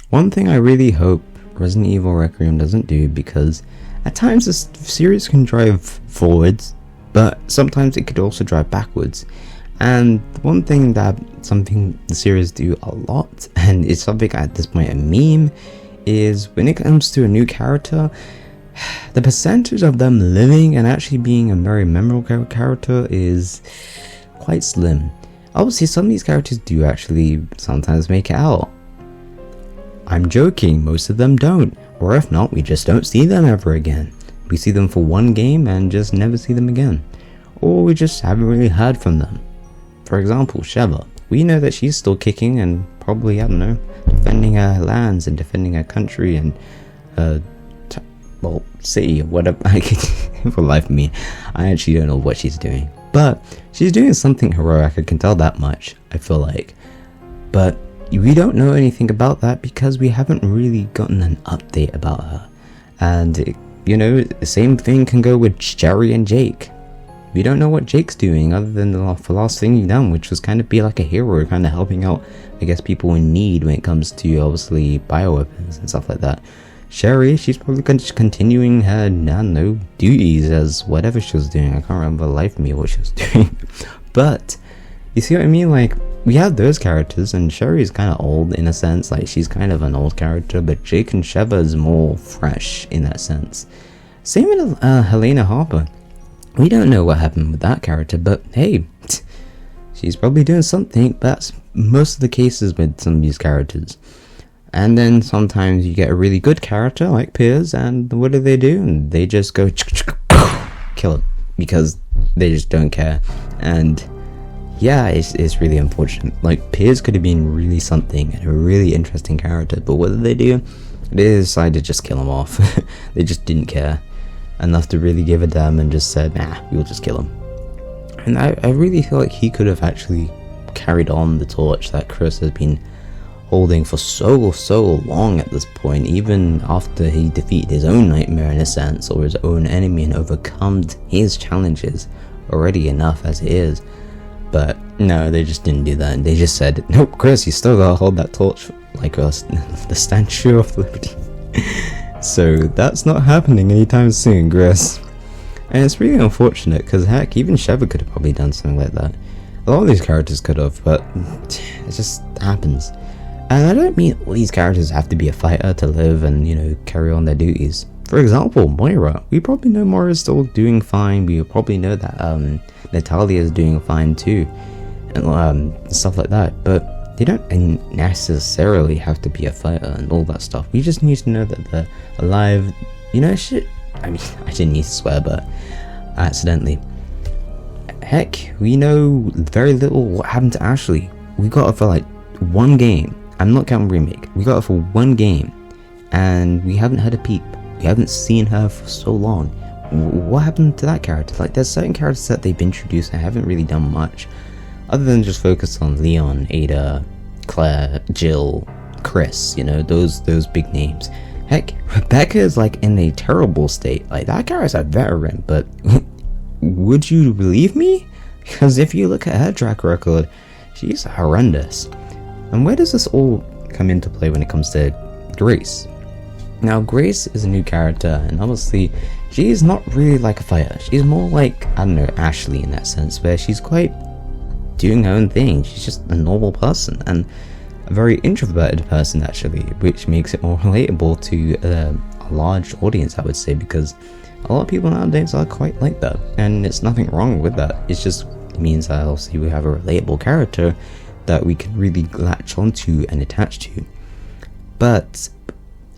One thing I really hope Resident Evil Requiem doesn't do, because at times the series can drive forwards, but sometimes it could also drive backwards. And one thing something the series do a lot, and it's something at this point a meme, is when it comes to a new character, the percentage of them living and actually being a very memorable character is quite slim. Obviously, some of these characters do actually sometimes make it out. I'm joking, most of them don't, or if not, we just don't see them ever again. We see them for one game and just never see them again, or we just haven't really heard from them. For example, Sheva. We know that she's still kicking and probably, I don't know, defending her lands and defending her country and her city or whatever. For life of me, I actually don't know what she's doing, but she's doing something heroic. I can tell that much, I feel like. But we don't know anything about that because we haven't really gotten an update about her. And the same thing can go with Jerry and Jake. We don't know what Jake's doing other than the last thing he done, which was kind of be like a hero, kind of helping out, I guess, people in need when it comes to obviously bioweapons and stuff like that. Sherry, she's probably continuing her, I don't know, duties as whatever she was doing. I can't remember the life of me what she was doing. But you see what I mean? Like, we have those characters, and Sherry's kind of old in a sense, like she's kind of an old character, but Jake and Sheva is more fresh in that sense. Same with Helena Harper. We don't know what happened with that character, but hey, she's probably doing something. That's most of the cases with some of these characters. And then sometimes you get a really good character like Piers, and what do? And they just go kill him because they just don't care. And yeah, it's really unfortunate. Like, Piers could have been really something and a really interesting character, but what did? They decided to just kill him off. They just didn't care enough to really give a damn and just said, nah, we'll just kill him. And I really feel like he could have actually carried on the torch that Chris has been holding for so long at this point, even after he defeated his own nightmare in a sense, or his own enemy, and overcome his challenges already enough as it is. But no, they just didn't do that, and they just said, nope, Chris, you still gotta hold that torch like us, the Statue of Liberty. So that's not happening anytime soon, Chris. And it's really unfortunate, because heck, even Sheva could have probably done something like that. A lot of these characters could have, but it just happens. And I don't mean all these characters have to be a fighter to live and, carry on their duties. For example, Moira. We probably know Moira's still doing fine. We probably know that Natalia's doing fine too. And stuff like that. But they don't necessarily have to be a fighter and all that stuff. We just need to know that they're alive. Shit. I mean, I didn't need to swear, but accidentally. Heck, we know very little what happened to Ashley. We got her for like one game. I'm not counting remake. We got her for one game, and we haven't had a peep. We haven't seen her for so long. What happened to that character? Like, there's certain characters that they've introduced and haven't really done much, other than just focus on Leon, Ada, Claire, Jill, Chris. Those big names. Heck, Rebecca is like in a terrible state. Like, that character's a veteran, but would you believe me? Because if you look at her track record, she's horrendous. And where does this all come into play when it comes to Grace? Now, Grace is a new character, and obviously, she's not really like a fighter. She's more like, I don't know, Ashley in that sense, where she's quite doing her own thing. She's just a normal person, and a very introverted person, actually, which makes it more relatable to a large audience, I would say, because a lot of people nowadays are quite like that, and it's nothing wrong with that. It means that obviously we have a relatable character that we can really latch onto and attach to. But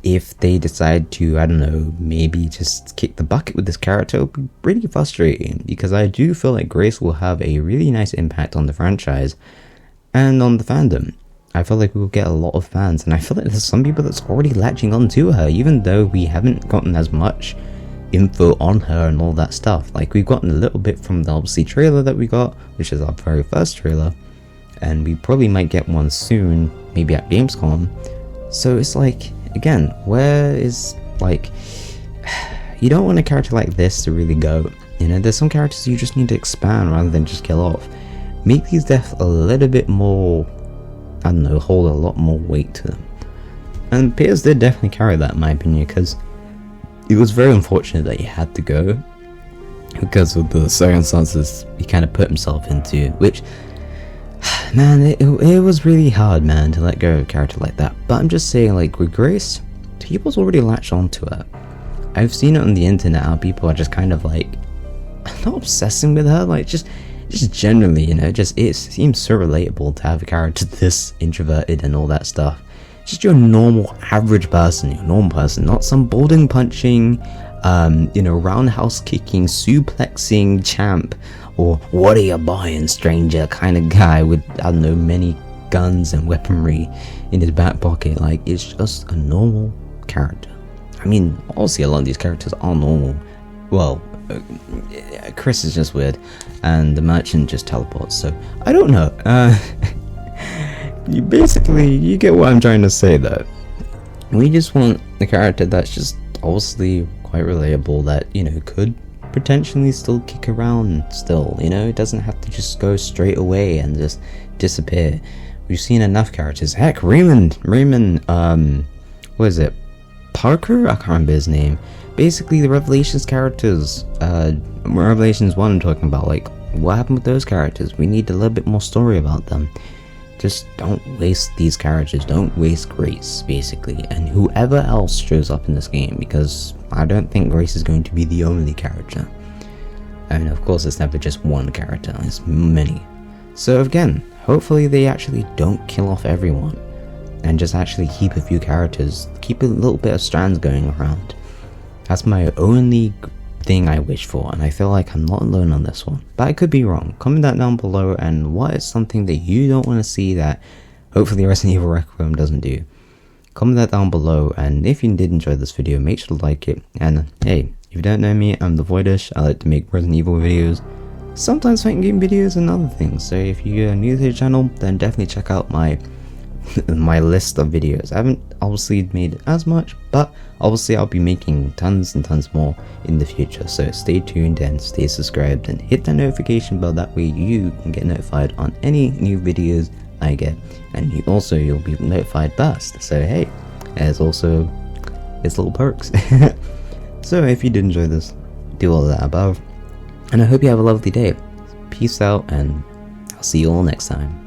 if they decide to, I don't know, maybe just kick the bucket with this character, it'll be pretty frustrating, because I do feel like Grace will have a really nice impact on the franchise and on the fandom. I feel like we will get a lot of fans, and I feel like there's some people that's already latching on to her, even though we haven't gotten as much info on her and all that stuff. Like, we've gotten a little bit from the obviously trailer that we got, which is our very first trailer, and we probably might get one soon, maybe at Gamescom. So it's like, again, where is, like, you don't want a character like this to really go. There's some characters you just need to expand rather than just kill off. Make these deaths a little bit more, I don't know, hold a lot more weight to them. And Piers did definitely carry that in my opinion, because it was very unfortunate that he had to go because of the circumstances he kind of put himself into, which, man, it was really hard, man, to let go of a character like that. But I'm just saying, like, with Grace, people's already latched onto her. I've seen it on the internet how people are just kind of like, not obsessing with her, like just generally, you know, just it seems so relatable to have a character this introverted and all that stuff. Just your normal average person, your normal person, not some building punching, you know, roundhouse kicking, suplexing champ, or what are you buying, stranger kind of guy with, I don't know, many guns and weaponry in his back pocket. Like, it's just a normal character. I mean, obviously a lot of these characters are normal. Well, Chris is just weird, and the merchant just teleports, so I don't know. You get what I'm trying to say though. We just want a character that's just obviously quite relatable, that, you know, could potentially still kick around still, you know, it doesn't have to just go straight away and just disappear. We've seen enough characters. Heck, Raymond, what is it? Parker? I can't remember his name. Basically, the Revelations characters, Revelations 1 I'm talking about, like, what happened with those characters? We need a little bit more story about them. Just don't waste these characters, don't waste Grace, basically, and whoever else shows up in this game, because I don't think Grace is going to be the only character. I mean, of course, it's never just one character, it's many. So again, hopefully they actually don't kill off everyone, and just actually keep a few characters, keep a little bit of strands going around. That's my only thing I wish for, and I feel like I'm not alone on this one, but I could be wrong. Comment that down below, and what is something that you don't want to see that hopefully Resident Evil Requiem doesn't do. Comment that down below, and if you did enjoy this video, make sure to like it. And hey, if you don't know me, I'm the Voidish. I like to make Resident Evil videos, sometimes fighting game videos and other things, so if you're new to the channel, then definitely check out my list of videos. I haven't obviously made as much, but obviously I'll be making tons and tons more in the future, so stay tuned and stay subscribed and hit that notification bell, that way you can get notified on any new videos I get, and you'll be notified first. So hey, there's also its little perks. So if you did enjoy this, do all of that above, and I hope you have a lovely day. Peace out, and I'll see you all next time.